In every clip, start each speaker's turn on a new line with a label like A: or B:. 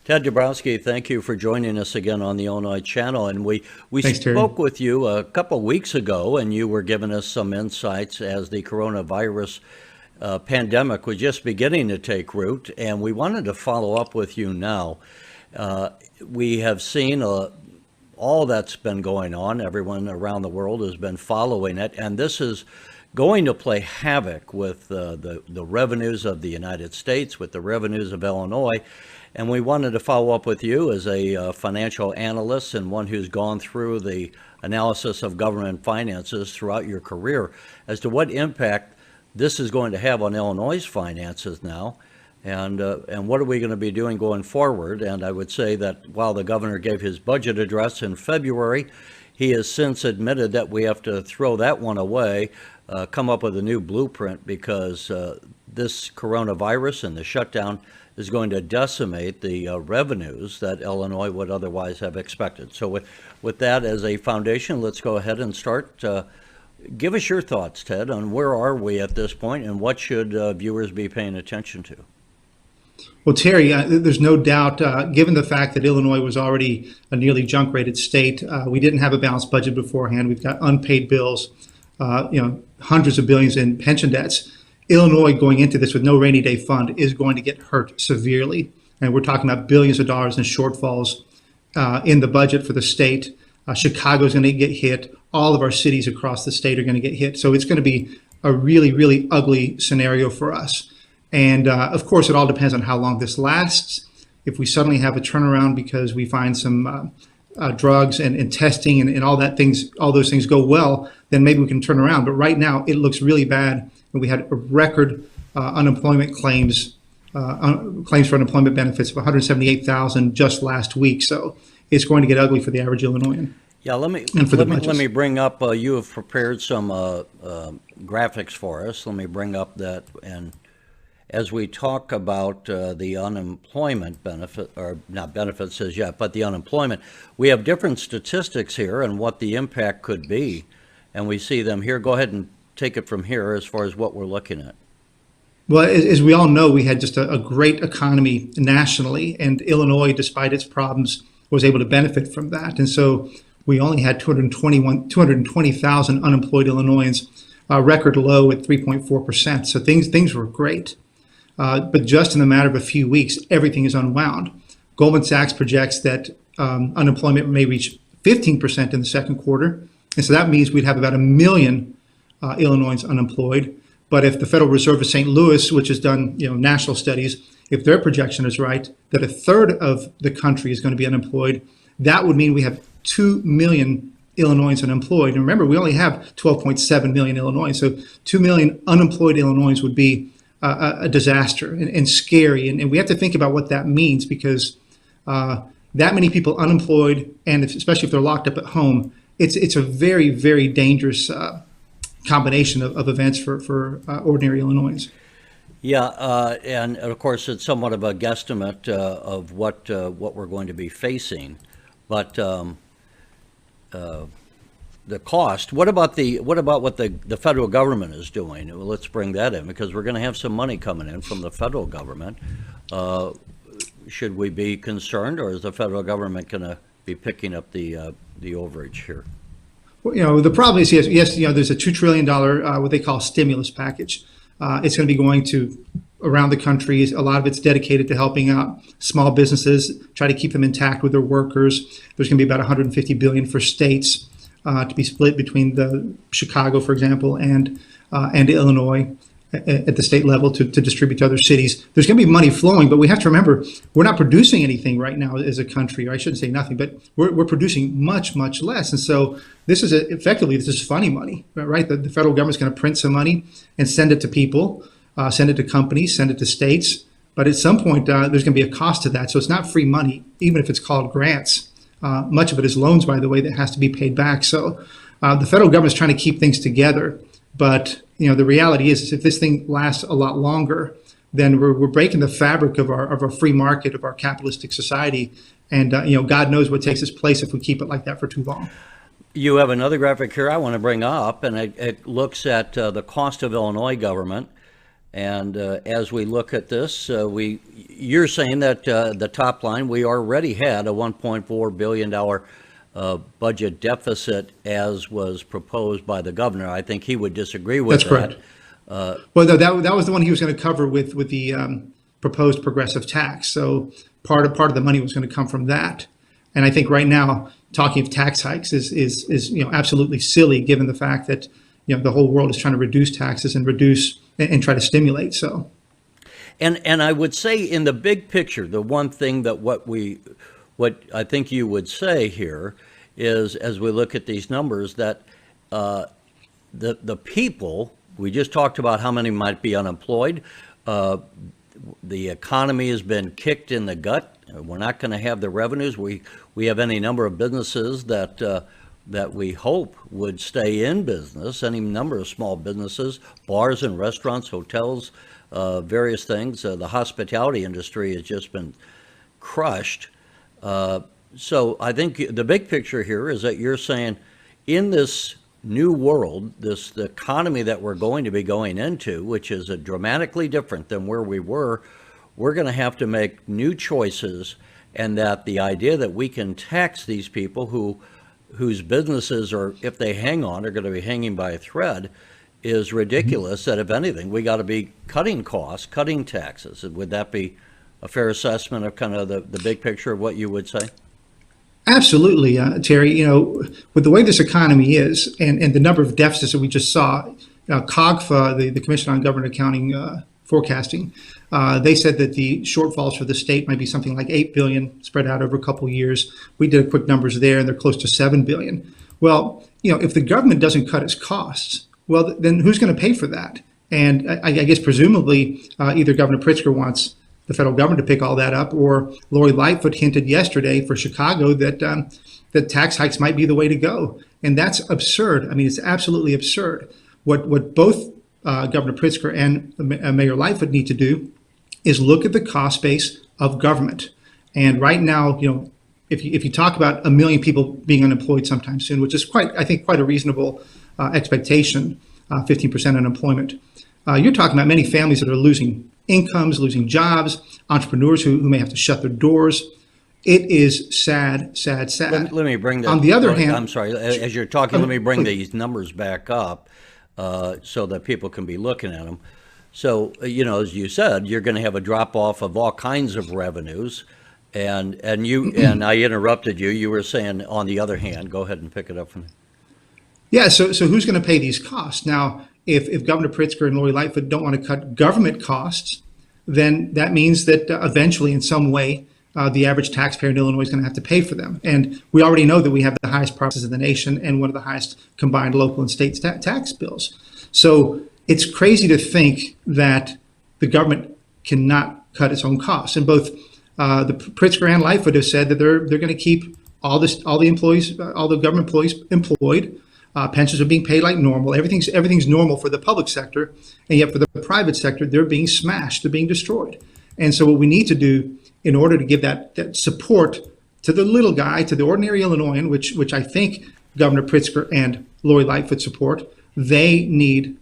A: Ted Dabrowski, thank you for joining us again on the Illinois Channel. And we
B: Thanks, Terry.
A: spoke with you a couple weeks ago, and you were giving us some insights as the coronavirus pandemic was just beginning to take root. And we wanted to follow up with you now. We have seen all that's been going on. Everyone around the world has been following it. And this is going to play havoc with the revenues of the United States, with the revenues of Illinois. And we wanted to follow up with you as a financial analyst and one who's gone through the analysis of government finances throughout your career as to what impact this is going to have on Illinois' finances now, and what are we going to be doing going forward. And I would say that while the governor gave his budget address in February, he has since admitted that we have to throw that one away, come up with a new blueprint, because this coronavirus and the shutdown is going to decimate the revenues that Illinois would otherwise have expected. So with that as a foundation, let's go ahead and start. Give us your thoughts, Ted, on where are we at this point and what should viewers be paying attention to?
B: Well, Terry, there's no doubt, given the fact that Illinois was already a nearly junk-rated state, we didn't have a balanced budget beforehand. We've got unpaid bills, hundreds of billions in pension debts. Illinois going into this with no rainy day fund is going to get hurt severely. And we're talking about billions of dollars in shortfalls in the budget for the state. Chicago's going to get hit. All of our cities across the state are going to get hit. So it's going to be a really, really ugly scenario for us. And of course, it all depends on how long this lasts. If we suddenly have a turnaround because we find some drugs and testing and all those things go well, then maybe we can turn around. But right now, it looks really bad. And we had a record unemployment claims for unemployment benefits of 178,000 just last week. So it's going to get ugly for the average Illinoisan.
A: Yeah, let me bring up. You have prepared some graphics for us. Let me bring up that, and as we talk about the unemployment benefit, or not benefits as yet, but the unemployment, we have different statistics here and what the impact could be, and we see them here. Go ahead and take it from here as far as what we're looking at.
B: Well, as we all know, we had just a great economy nationally, and Illinois, despite its problems, was able to benefit from that. And so we only had 220,000 unemployed Illinoisans, a record low at 3.4%. So things were great. But just in a matter of a few weeks, everything is unwound. Goldman Sachs projects that unemployment may reach 15% in the second quarter. And so that means we'd have about 1 million Illinoisans unemployed. But if the Federal Reserve of St. Louis, which has done national studies, if their projection is right, that a third of the country is going to be unemployed, that would mean we have 2 million Illinoisans unemployed. And remember, we only have 12.7 million Illinoisans. So 2 million unemployed Illinoisans would be a disaster and scary. And we have to think about what that means, because that many people unemployed, and especially if they're locked up at home, it's a very, very dangerous combination of events for ordinary Illinoisans.
A: Yeah, and of course it's somewhat of a guesstimate of what we're going to be facing, but the cost. What about what the federal government is doing? Well, let's bring that in, because we're going to have some money coming in from the federal government. Should we be concerned, or is the federal government going to be picking up the overage here?
B: Well, the problem is, yes, there's a $2 trillion, what they call stimulus package. It's going to be going to around the country. A lot of it's dedicated to helping out small businesses, try to keep them intact with their workers. There's going to be about $150 billion for states to be split between the Chicago, for example, and Illinois at the state level to distribute to other cities. There's going to be money flowing, but we have to remember, we're not producing anything right now as a country. Or I shouldn't say nothing, but we're producing much, much less. And so this is funny money, right? The federal government's going to print some money and send it to people, send it to companies, send it to states. But at some point, there's going to be a cost to that. So it's not free money, even if it's called grants. Much of it is loans, by the way, that has to be paid back. So the federal government's trying to keep things together. But the reality is if this thing lasts a lot longer, then we're breaking the fabric of our free market, of our capitalistic society. And God knows what takes its place if we keep it like that for too long.
A: You have another graphic here I want to bring up, and it looks at the cost of Illinois government And as we look at this, you're saying that the top line, we already had a $1.4 billion budget deficit as was proposed by the governor. I think he would disagree with
B: That's
A: that.
B: correct. Well, no, that was the one he was going to cover with the proposed progressive tax. So part of the money was going to come from that. And I think right now talking of tax hikes is absolutely silly, given the fact that the whole world is trying to reduce taxes and reduce and try to stimulate. So,
A: and I would say in the big picture, the one thing that what I think you would say here is, as we look at these numbers, that the people, we just talked about how many might be unemployed. The economy has been kicked in the gut. We're not going to have the revenues. We have any number of businesses that we hope would stay in business, any number of small businesses, bars and restaurants, hotels, various things. The hospitality industry has just been crushed. So I think the big picture here is that you're saying in this new world, the economy that we're going to be going into, which is dramatically different than where we were, we're going to have to make new choices, and that the idea that we can tax these people whose businesses are, if they hang on, are going to be hanging by a thread is ridiculous. That if anything, we got to be cutting costs, cutting taxes. Would that be a fair assessment of kind of the big picture of what you would say?
B: absolutely, Terry. With the way this economy is and the number of deficits that we just saw, COGFA, the Commission on Government Accounting Forecasting, they said that the shortfalls for the state might be something like $8 billion spread out over a couple of years. We did quick numbers there, and they're close to $7 billion. Well, if the government doesn't cut its costs, well, then who's going to pay for that? And I guess presumably either Governor Pritzker wants the federal government to pick all that up, or Lori Lightfoot hinted yesterday for Chicago that that tax hikes might be the way to go. And that's absurd. I mean, it's absolutely absurd. What both Governor Pritzker and Mayor Lightfoot need to do is look at the cost base of government. And right now, if you talk about 1 million people being unemployed sometime soon, which is I think quite a reasonable expectation, 15% unemployment, you're talking about many families that are losing incomes, losing jobs, entrepreneurs who may have to shut their doors. It is sad, sad, sad.
A: Let me bring that.
B: On the other hand,
A: I'm sorry, as you're talking, let me bring these numbers back up so that people can be looking at them. So, as you said, you're going to have a drop off of all kinds of revenues. And I interrupted you. You were saying, on the other hand, go ahead and pick it up from there.
B: Yeah, so who's going to pay these costs? Now, if Governor Pritzker and Lori Lightfoot don't want to cut government costs, then that means that eventually, in some way, the average taxpayer in Illinois is going to have to pay for them. And we already know that we have the highest prices in the nation and one of the highest combined local and state tax bills. So it's crazy to think that the government cannot cut its own costs. And both the Pritzker and Lightfoot have said that they're going to keep all the employees, all the government employees employed. Pensions are being paid like normal. Everything's normal for the public sector, and yet for the private sector, they're being smashed. They're being destroyed. And so what we need to do in order to give that support to the little guy, to the ordinary Illinoisan, which I think Governor Pritzker and Lori Lightfoot support, they need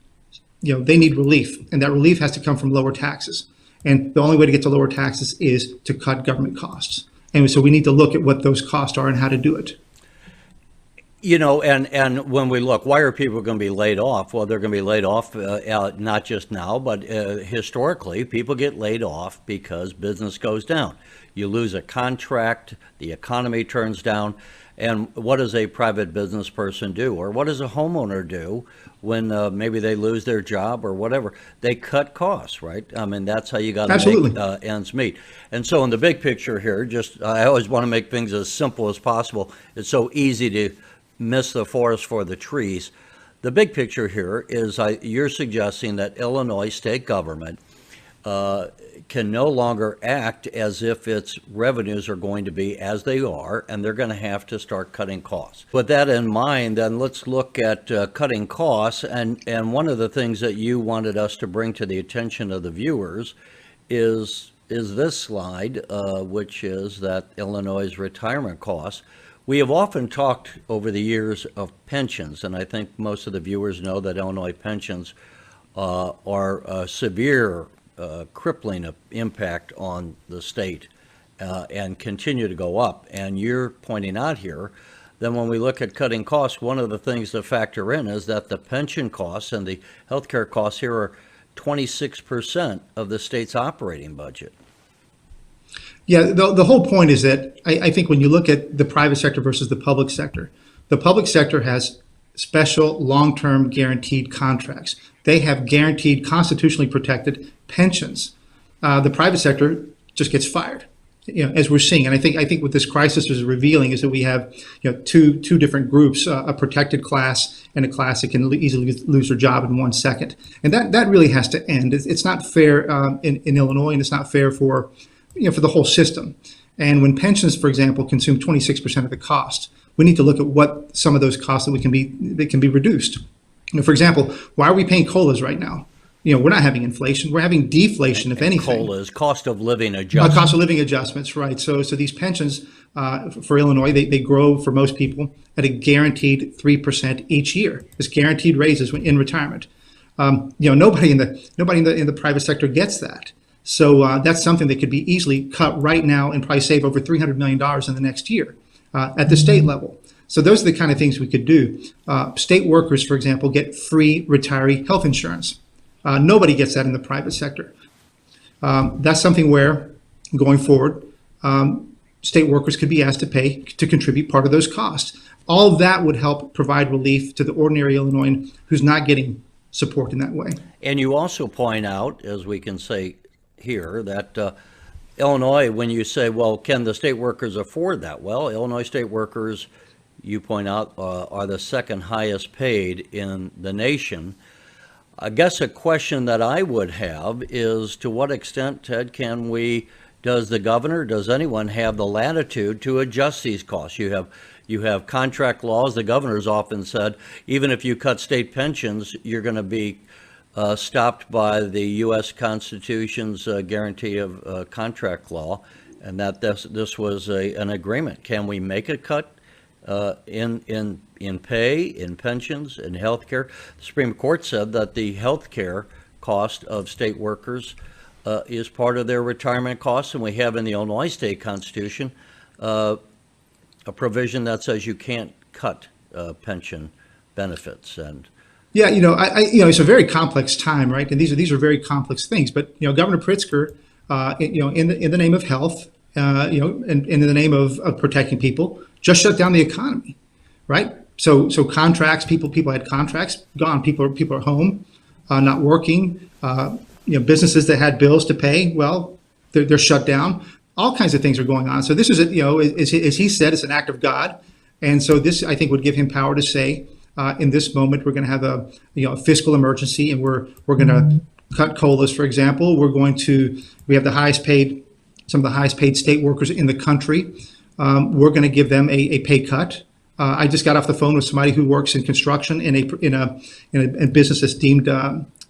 B: relief, and that relief has to come from lower taxes. And the only way to get to lower taxes is to cut government costs. And so we need to look at what those costs are and how to do it.
A: And when we look, why are people going to be laid off? Well, they're going to be laid off not just now, but historically, people get laid off because business goes down. You lose a contract, the economy turns down, and what does a private business person do? Or what does a homeowner do when maybe they lose their job or whatever? They cut costs, right? I mean, that's how you got to make ends meet. And so in the big picture here, I always want to make things as simple as possible. It's so easy to miss the forest for the trees. The big picture here is you're suggesting that Illinois state government can no longer act as if its revenues are going to be as they are, and they're going to have to start cutting costs. With that in mind, then let's look at cutting costs. And one of the things that you wanted us to bring to the attention of the viewers is this slide, which is that Illinois' retirement costs. We have often talked over the years of pensions, and I think most of the viewers know that Illinois pensions are a severe, crippling impact on the state and continue to go up. And you're pointing out here, then when we look at cutting costs, one of the things to factor in is that the pension costs and the healthcare costs here are 26% of the state's operating budget.
B: Yeah, the whole point is that I think when you look at the private sector versus the public sector has special long-term guaranteed contracts. They have guaranteed constitutionally protected pensions. The private sector just gets fired, as we're seeing. And I think what this crisis is revealing is that we have, two different groups, a protected class and a class that can easily lose their job in 1 second. And that really has to end. It's not fair in Illinois, and it's not fair for the whole system. And when pensions, for example, consume 26% of the cost, we need to look at what some of those costs that can be reduced. For example, why are we paying COLAs right now? We're not having inflation; we're having deflation, if anything.
A: COLAs, cost of living adjustments.
B: Cost of living adjustments, right? So these pensions for Illinois, they grow for most people at a guaranteed 3% each year. It's guaranteed raises in retirement. Nobody in the private sector gets that. So that's something that could be easily cut right now and probably save over $300 million in the next year at the state level. So those are the kind of things we could do. State workers, for example, get free retiree health insurance. Nobody gets that in the private sector. That's something where, going forward, state workers could be asked to contribute part of those costs. All of that would help provide relief to the ordinary Illinoisan who's not getting support in that way.
A: And you also point out, as we can say here, that Illinois, when you say, well, can the state workers afford that? Well, Illinois state workers, you point out, are the second highest paid in the nation. I guess a question that I would have is, to what extent, Ted, does the governor, does anyone have the latitude to adjust these costs? You have contract laws. The governor's often said, even if you cut state pensions, you're going to be stopped by the U.S. Constitution's guarantee of contract law, and that this was an agreement. Can we make a cut in pay, in pensions, in health care? The Supreme Court said that the health care cost of state workers is part of their retirement costs, and we have in the Illinois state constitution a provision that says you can't cut pension benefits. And
B: yeah, it's a very complex time, right? And these are very complex things. But Governor Pritzker, in the name of health, and in the name of protecting people, just shut down the economy, right? So contracts, people had contracts gone. People are home, not working. Businesses that had bills to pay, well, they're shut down. All kinds of things are going on. So this is, as he said, it's an act of God, and so this, I think, would give him power to say, in this moment, we're going to have a fiscal emergency, and we're going to cut COLAs, for example. We have some of the highest paid state workers in the country. We're going to give them a pay cut. I just got off the phone with somebody who works in construction in a business that's deemed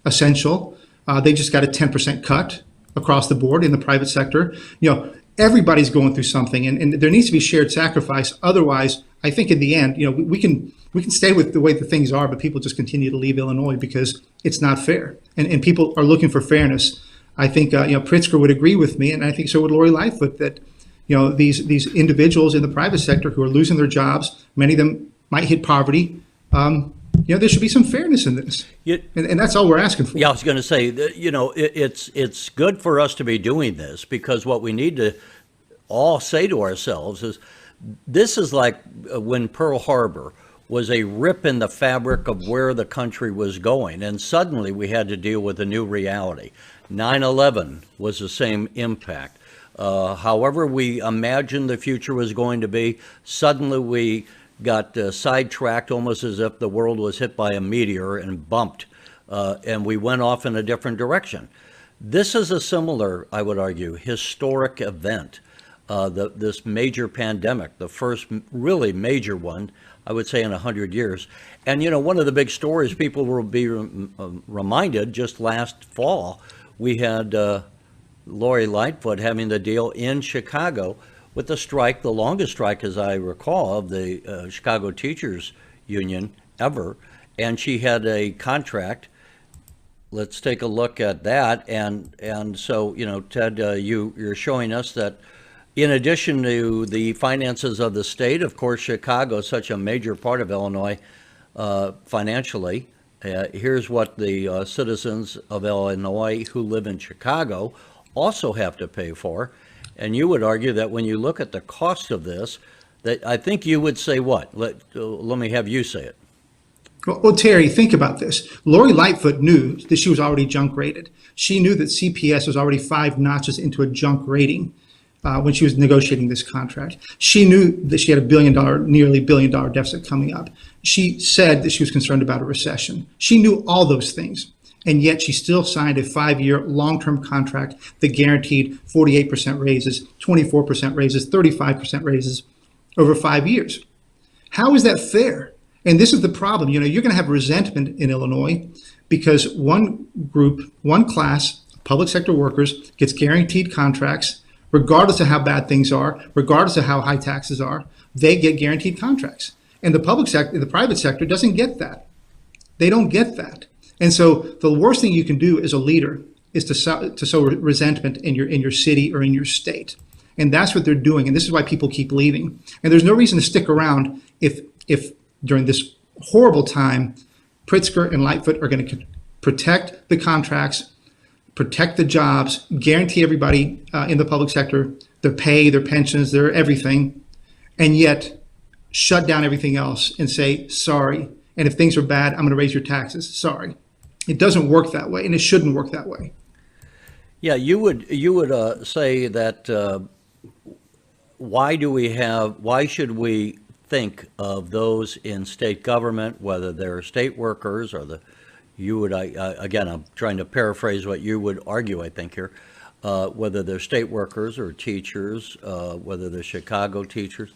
B: essential. They just got a 10% cut across the board in the private sector. Everybody's going through something, and there needs to be shared sacrifice. Otherwise, I think in the end, we can stay with the way the things are, but people just continue to leave Illinois because it's not fair, and people are looking for fairness. I think Pritzker would agree with me, and I think so would Lori Lightfoot, that these individuals in the private sector who are losing their jobs, many of them might hit poverty. There should be some fairness in this, and that's all we're asking for.
A: Yeah, I was going to say, it's good for us to be doing this, because what we need to all say to ourselves is, this is like when Pearl Harbor was a rip in the fabric of where the country was going, and suddenly we had to deal with a new reality. 9/11 was the same impact. However we imagined the future was going to be, suddenly we got sidetracked, almost as if the world was hit by a meteor and bumped, and we went off in a different direction. This is a similar, I would argue, historic event. This major pandemic, the first really major one, I would say, in 100 years. And, one of the big stories people will be reminded, just last fall, we had Lori Lightfoot having the deal in Chicago with the strike, the longest strike, as I recall, of the Chicago Teachers Union ever. And she had a contract let's take a look at that. And so, Ted, you're showing us that in addition to the finances of the state, of course, Chicago is such a major part of Illinois financially. Here's what the citizens of Illinois who live in Chicago also have to pay for. And you would argue that when you look at the cost of this, that I think you would say what? Let me have you say it.
B: Well, Terry, think about this. Lori Lightfoot knew that she was already junk rated. She knew that CPS was already 5 notches into a junk rating when she was negotiating this contract. She knew that she had nearly $1 billion deficit coming up. She said that she was concerned about a recession. She knew all those things, and yet she still signed a 5-year long-term contract that guaranteed 48% raises, 24% raises, 35% raises over 5 years. How is that fair? And this is the problem. You're going to have resentment in Illinois because one group, one class, public sector workers, gets guaranteed contracts, regardless of how bad things are, regardless of how high taxes are. They get guaranteed contracts, and the private sector doesn't get that. They don't get that. And so the worst thing you can do as a leader is to sow resentment in your city or in your state. And that's what they're doing. And this is why people keep leaving. And there's no reason to stick around if during this horrible time, Pritzker and Lightfoot are going to protect the contracts, protect the jobs, guarantee everybody in the public sector their pay, their pensions, their everything, and yet shut down everything else and say, sorry. And if things are bad, I'm going to raise your taxes. Sorry. It doesn't work that way, and it shouldn't work that way.
A: Yeah, you would say that why should we think of those in state government, whether they're state workers or again, I'm trying to paraphrase what you would argue, I think here, whether they're state workers or teachers, whether they're Chicago teachers,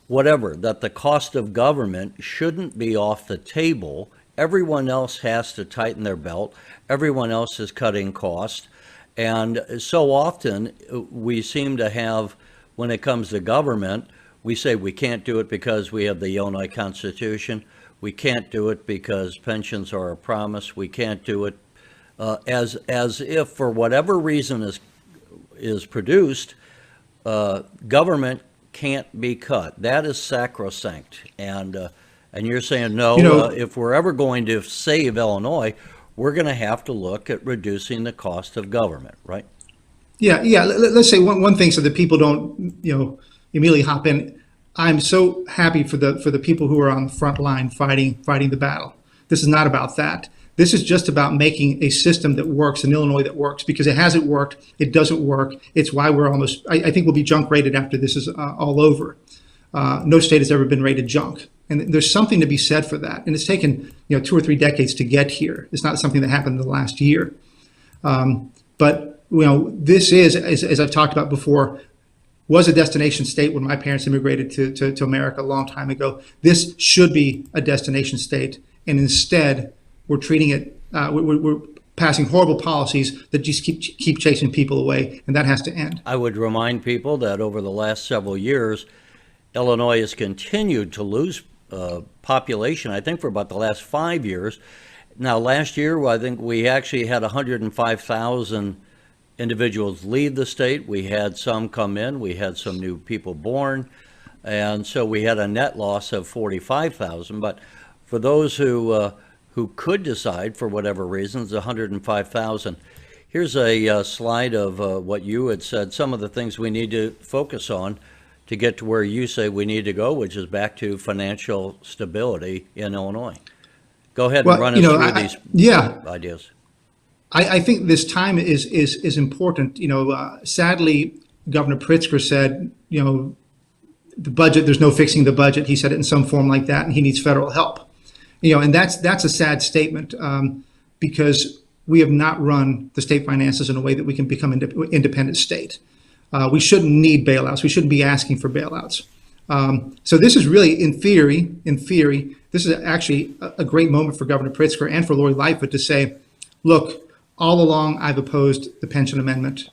A: whatever, that the cost of government shouldn't be off the table. Everyone else has to tighten their belt. Everyone else is cutting costs. And so often we seem to have, when it comes to government, we say we can't do it because we have the Illinois Constitution. We can't do it because pensions are a promise. We can't do it as if for whatever reason is produced, government can't be cut. That is sacrosanct. And you're saying no. If we're ever going to save Illinois, we're going to have to look at reducing the cost of government, right?
B: Yeah. Let's say one thing so that people don't immediately hop in. I'm so happy for the people who are on the front line fighting the battle. This is not about that. This is just about making a system that works in Illinois that works, because it hasn't worked. It doesn't work. It's why we're almost, I think we'll be junk rated after this is all over. No state has ever been rated junk. And there's something to be said for that. And it's taken 2 or 3 decades to get here. It's not something that happened in the last year. But this is, as I've talked about before, was a destination state when my parents immigrated to America a long time ago. This should be a destination state, and instead we're treating it. We're passing horrible policies that just keep chasing people away, and that has to end.
A: I would remind people that over the last several years, Illinois has continued to lose population. I think for about the last 5 years. Now, last year, I think we actually had 105,000 individuals leave the state. We had some come in. We had some new people born. And so we had a net loss of 45,000. But for those who could decide, for whatever reasons, 105,000. Here's a slide of what you had said, some of the things we need to focus on to get to where you say we need to go, which is back to financial stability in Illinois. Go ahead and run us through these ideas.
B: I think this time is important. Sadly, Governor Pritzker said, the budget, there's no fixing the budget. He said it in some form like that, and he needs federal help. And that's a sad statement because we have not run the state finances in a way that we can become an independent state. We shouldn't need bailouts. We shouldn't be asking for bailouts. So this is really, in theory, this is actually a great moment for Governor Pritzker and for Lori Lightfoot to say, look, all along I've opposed the pension amendment.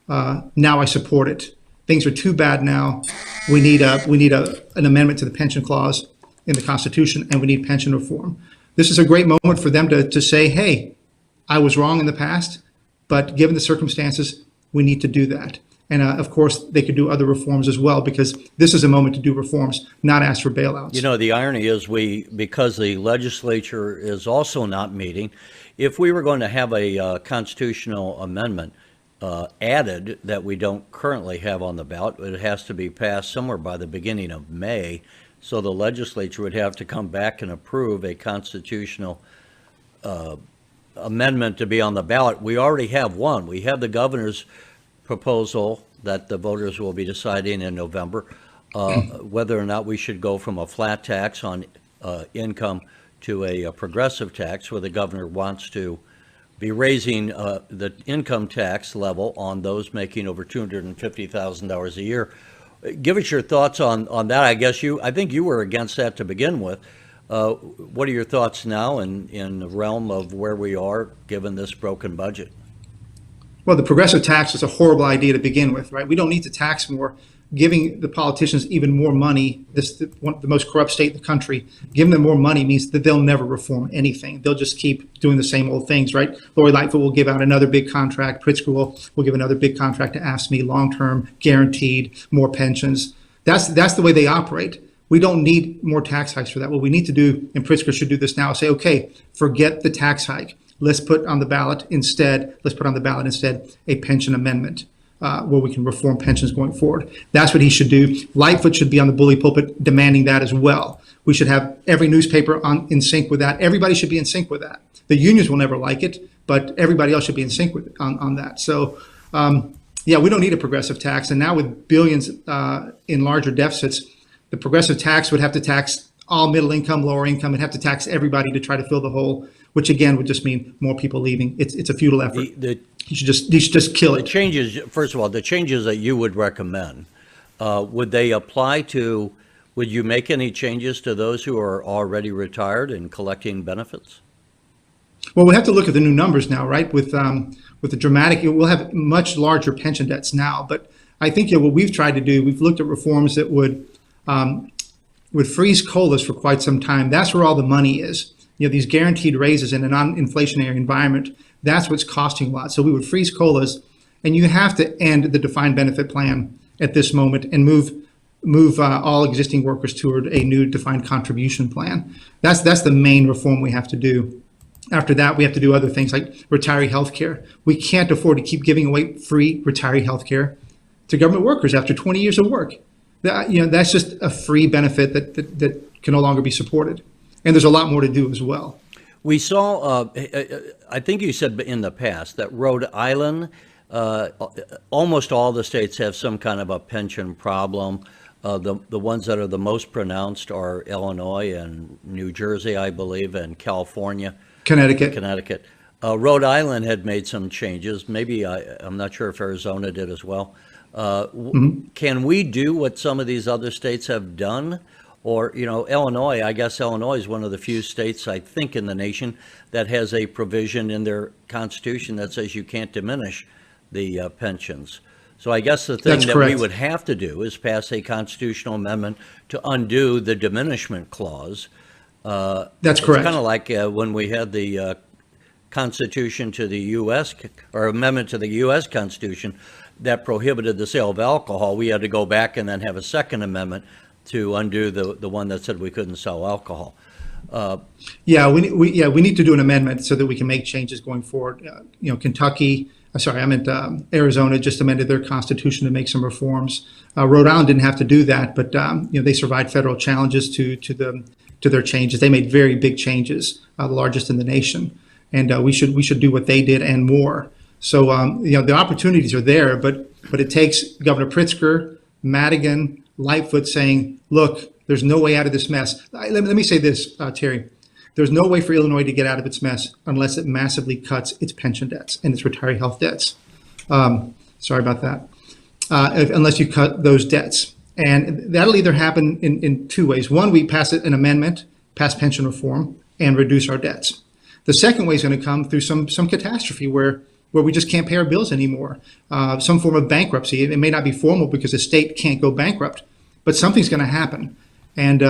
B: Now I support it. Things are too bad now. We need an amendment to the pension clause in the Constitution, and we need pension reform. This is a great moment for them to say, hey, I was wrong in the past, but given the circumstances, we need to do that. And of course, they could do other reforms as well, because this is a moment to do reforms, not ask for bailouts.
A: You know, the irony is because the legislature is also not meeting, if we were going to have a constitutional amendment added that we don't currently have on the ballot, it has to be passed somewhere by the beginning of May. So the legislature would have to come back and approve a constitutional amendment to be on the ballot. We already have one. We have the governor's proposal that the voters will be deciding in November, whether or not we should go from a flat tax on income to a progressive tax, where the governor wants to be raising the income tax level on those making over $250,000 a year. Give us your thoughts on that. I think you were against that to begin with. What are your thoughts now in the realm of where we are given this broken budget?
B: Well, the progressive tax is a horrible idea to begin with, right? We don't need to tax more. Giving the politicians even more money, the most corrupt state in the country, giving them more money means that they'll never reform anything. They'll just keep doing the same old things, right? Lori Lightfoot will give out another big contract. Pritzker will give another big contract to AFSCME, long-term, guaranteed, more pensions. That's the way they operate. We don't need more tax hikes for that. What we need to do, and Pritzker should do this now, is say, okay, forget the tax hike. Let's put on the ballot instead a pension amendment where we can reform pensions going forward. That's what he should do. Lightfoot should be on the bully pulpit demanding that as well. We should have every newspaper in sync with that. Everybody should be in sync with that. The unions will never like it, but everybody else should be in sync with on that. So, yeah, we don't need a progressive tax. And now with billions in larger deficits, the progressive tax would have to tax all middle income, lower income, and have to tax everybody to try to fill the hole, which again would just mean more people leaving. It's a futile effort. You should just kill it.
A: The changes, first of all, the changes that you would recommend, would they apply to, would you make any changes to those who are already retired and collecting benefits?
B: Well, we have to look at the new numbers now, right? With the dramatic, we'll have much larger pension debts now. But I think what we've tried to do, we've looked at reforms that would freeze COLAs for quite some time. That's where all the money is. These guaranteed raises in a non-inflationary environment, that's what's costing a lot. So we would freeze COLAs, and you have to end the defined benefit plan at this moment and move all existing workers toward a new defined contribution plan. That's the main reform we have to do. After that, we have to do other things like retiree health care. We can't afford to keep giving away free retiree health care to government workers after 20 years of work. That's just a free benefit that can no longer be supported. And there's a lot more to do as well.
A: We saw, I think you said in the past that Rhode Island, almost all the states have some kind of a pension problem. The ones that are the most pronounced are Illinois and New Jersey, I believe, and California. Connecticut. Rhode Island had made some changes. Maybe, I'm not sure if Arizona did as well. Can we do what some of these other states have done? Or, Illinois, I guess Illinois is one of the few states, I think, in the nation that has a provision in their constitution that says you can't diminish the pensions. So I guess the thing that we would have to do is pass a constitutional amendment to undo the diminishment clause.
B: That's correct.
A: It's kind of like when we had the Constitution to the U.S. or amendment to the U.S. Constitution that prohibited the sale of alcohol. We had to go back and then have a second amendment to undo the one that said we couldn't sell alcohol.
B: We need to do an amendment so that we can make changes going forward. Arizona just amended their constitution to make some reforms. Rhode Island didn't have to do that, but they survived federal challenges to their changes. They made very big changes, the largest in the nation, and we should do what they did and more. So the opportunities are there, but it takes Governor Pritzker, Madigan, Lightfoot saying, look, there's no way out of this mess. Let me say this, Terry. There's no way for Illinois to get out of its mess unless it massively cuts its pension debts and its retiree health debts. Sorry about that. Unless you cut those debts. And that'll either happen in two ways. One, we pass an amendment, pass pension reform, and reduce our debts. The second way is going to come through some catastrophe where we just can't pay our bills anymore. Some form of bankruptcy. It may not be formal because the state can't go bankrupt, but something's going to happen. And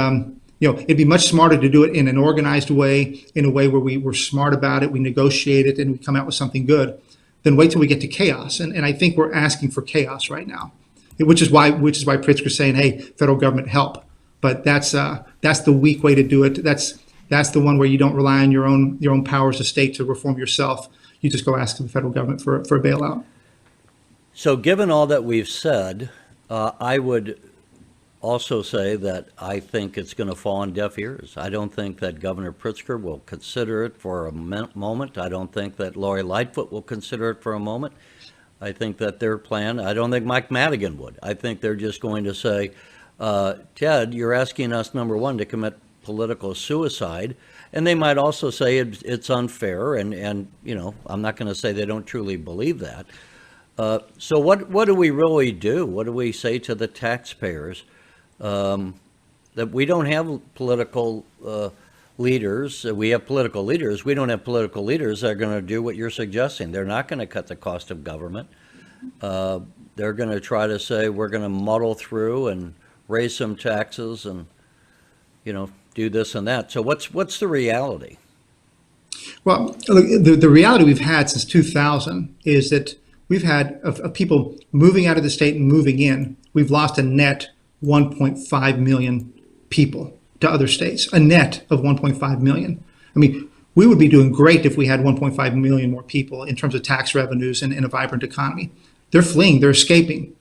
B: It'd be much smarter to do it in an organized way, in a way where we're smart about it, we negotiate it, and we come out with something good, than wait till we get to chaos. And I think we're asking for chaos right now, which is why Pritzker's saying, "Hey, federal government, help." But that's the weak way to do it. That's the one where you don't rely on your own powers of state to reform yourself. You just go ask the federal government for a bailout.
A: So given all that we've said, I would also say that I think it's going to fall on deaf ears. I don't think that Governor Pritzker will consider it for a moment. I don't think that Lori Lightfoot will consider it for a moment. I think that their plan, I don't think Mike Madigan would. I think they're just going to say, Ted, you're asking us, number one, to commit political suicide. And they might also say it's unfair. And I'm not going to say they don't truly believe that. So what do we really do? What do we say to the taxpayers? That we don't have political leaders. We have political leaders. We don't have political leaders that are going to do what you're suggesting. They're not going to cut the cost of government. They're going to try to say we're going to muddle through and raise some taxes and do this and that. So what's the reality?
B: Well, look, the reality we've had since 2000 is that we've had of people moving out of the state and moving in. We've lost a net 1.5 million people to other states, a net of 1.5 million. I mean, we would be doing great if we had 1.5 million more people in terms of tax revenues and a vibrant economy. They're fleeing, they're escaping.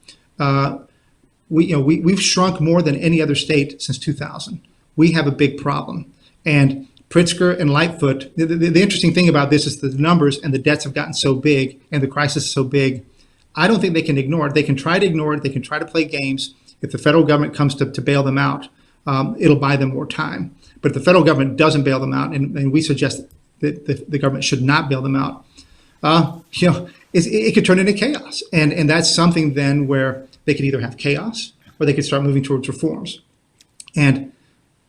B: We've shrunk more than any other state since 2000. We have a big problem. And Pritzker and Lightfoot, the interesting thing about this is that the numbers and the debts have gotten so big and the crisis is so big, I don't think they can ignore it. They can try to ignore it. They can try to play games. If the federal government comes to bail them out, it'll buy them more time. But if the federal government doesn't bail them out, and we suggest that the government should not bail them out, it could turn into chaos. And that's something then where they could either have chaos or they could start moving towards reforms. And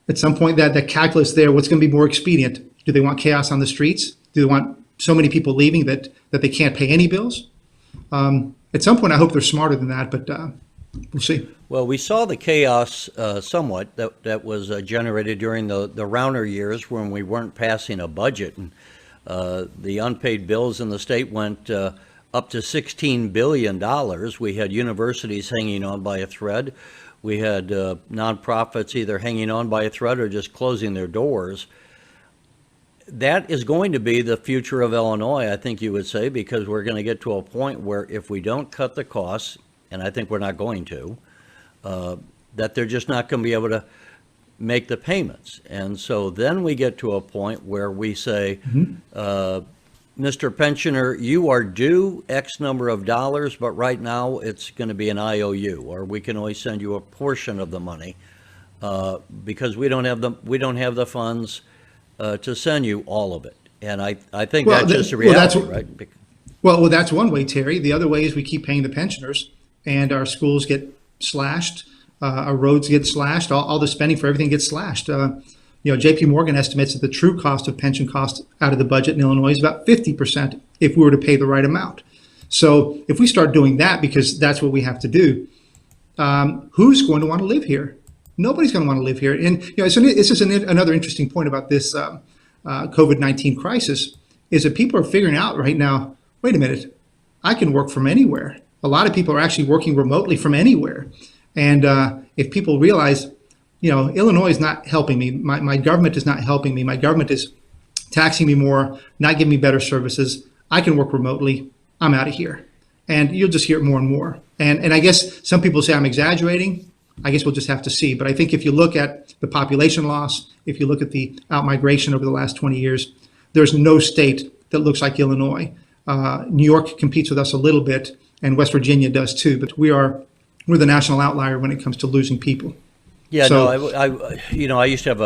B: at some point, that calculus there, what's going to be more expedient? Do they want chaos on the streets? Do they want so many people leaving that they can't pay any bills? At some point, I hope they're smarter than that, but we'll see.
A: Well, we saw the chaos somewhat that was generated during the Rauner years when we weren't passing a budget. And the unpaid bills in the state went up to $16 billion. We had universities hanging on by a thread. We had nonprofits either hanging on by a thread or just closing their doors. That is going to be the future of Illinois, I think you would say, because we're going to get to a point where if we don't cut the costs, and I think we're not going to, that they're just not going to be able to make the payments. And so then we get to a point where we say, Mr. Pensioner, you are due X number of dollars, but right now it's going to be an IOU, or we can only send you a portion of the money because we don't have the funds to send you all of it. And I think that's just a reality, right?
B: Well, that's one way, Terry. The other way is we keep paying the pensioners, and our schools get slashed, our roads get slashed, all the spending for everything gets slashed. J.P. Morgan estimates that the true cost of pension costs out of the budget in Illinois is about 50% if we were to pay the right amount. So if we start doing that, because that's what we have to do, who's going to want to live here? Nobody's going to want to live here. And this is another interesting point about this COVID-19 crisis, is that people are figuring out right now, wait a minute, I can work from anywhere. A lot of people are actually working remotely from anywhere. And if people realize, Illinois is not helping me, my government is not helping me, my government is taxing me more, not giving me better services, I can work remotely, I'm out of here. And you'll just hear it more and more. And I guess some people say I'm exaggerating. I guess we'll just have to see. But I think if you look at the population loss, if you look at the outmigration over the last 20 years, there's no state that looks like Illinois. New York competes with us a little bit, and West Virginia does too. But we're the national outlier when it comes to losing people.
A: Yeah, so, I used to have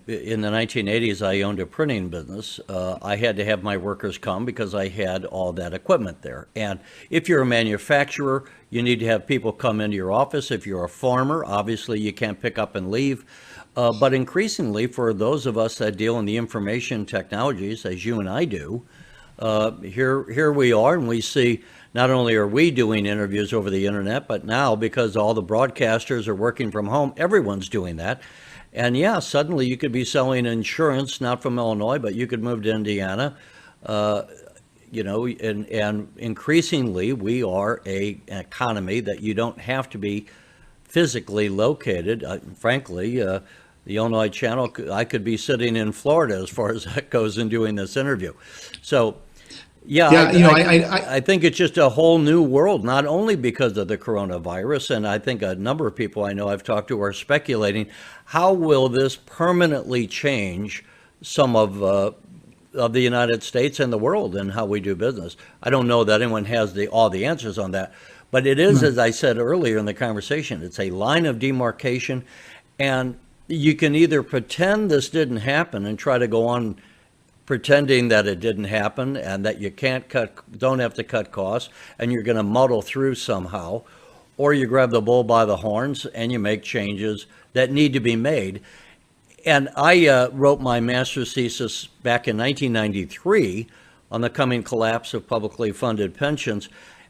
A: in the 1980s, I owned a printing business. I had to have my workers come because I had all that equipment there. And if you're a manufacturer, you need to have people come into your office. If you're a farmer, obviously you can't pick up and leave. But increasingly, for those of us that deal in the information technologies, as you and I do, here we are, and we see not only are we doing interviews over the internet, but now because all the broadcasters are working from home, everyone's doing that. And yeah, suddenly you could be selling insurance, not from Illinois, but you could move to Indiana. And increasingly we are an economy that you don't have to be physically located. Frankly, the Illinois Channel, I could be sitting in Florida as far as that goes in doing this interview. So, I think it's just a whole new world, not only because of the coronavirus, and I think a number of people I know I've talked to are speculating, how will this permanently change some of the United States and the world and how we do business? I don't know that anyone has all the answers on that, but it is, as I said earlier in the conversation, it's a line of demarcation, and you can either pretend this didn't happen and try to go on pretending that it didn't happen and that you don't have to cut costs and you're going to muddle through somehow, or you grab the bull by the horns and you make changes that need to be made. And I wrote my master's thesis back in 1993 on the coming collapse of publicly funded pensions.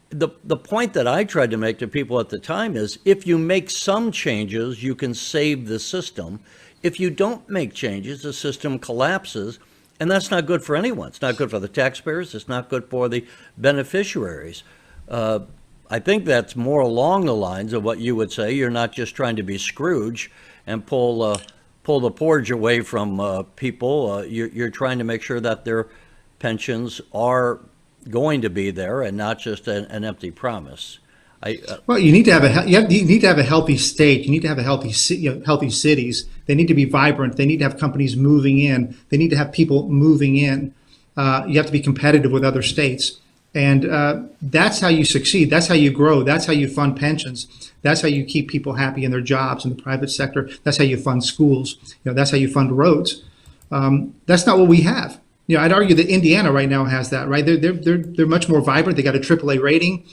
A: The point that I tried to make to people at the time is, if you make some changes, you can save the system. If you don't make changes, the system collapses, and that's not good for anyone. It's not good for the taxpayers. It's not good for the beneficiaries. I think that's more along the lines of what you would say. You're not just trying to be Scrooge and pull the porridge away from people. You're trying to make sure that their pensions are going to be there and not just an empty promise.
B: Well, you need to have you need to have a healthy state. You need to have a healthy healthy cities. They need to be vibrant. They need to have companies moving in. They need to have people moving in. You have to be competitive with other states, and that's how you succeed. That's how you grow. That's how you fund pensions. That's how you keep people happy in their jobs in the private sector. That's how you fund schools. That's how you fund roads. That's not what we have. I'd argue that Indiana right now has that. Right, they're much more vibrant. They got a AAA rating.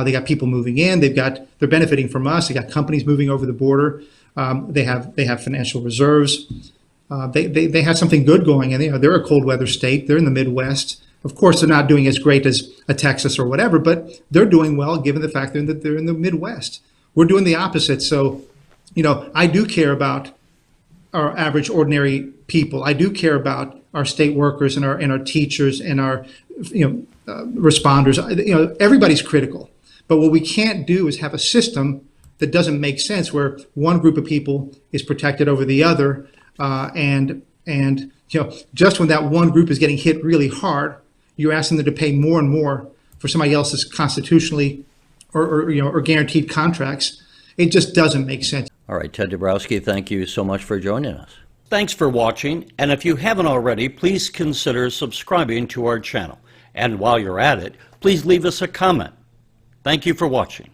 B: They got people moving in. They're benefiting from us. They got companies moving over the border. They have financial reserves. They have something good going, and they're a cold weather state. They're in the Midwest. Of course, they're not doing as great as a Texas or whatever, but they're doing well given the fact that they're in the Midwest. We're doing the opposite. So, I do care about our average ordinary people. I do care about our state workers and our teachers and our responders. Everybody's critical. But what we can't do is have a system that doesn't make sense, where one group of people is protected over the other, and just when that one group is getting hit really hard, you're asking them to pay more and more for somebody else's constitutionally or guaranteed contracts. It just doesn't make sense.
A: All right, Ted Dabrowski, thank you so much for joining us. Thanks for watching, and if you haven't already, please consider subscribing to our channel. And while you're at it, please leave us a comment. Thank you for watching.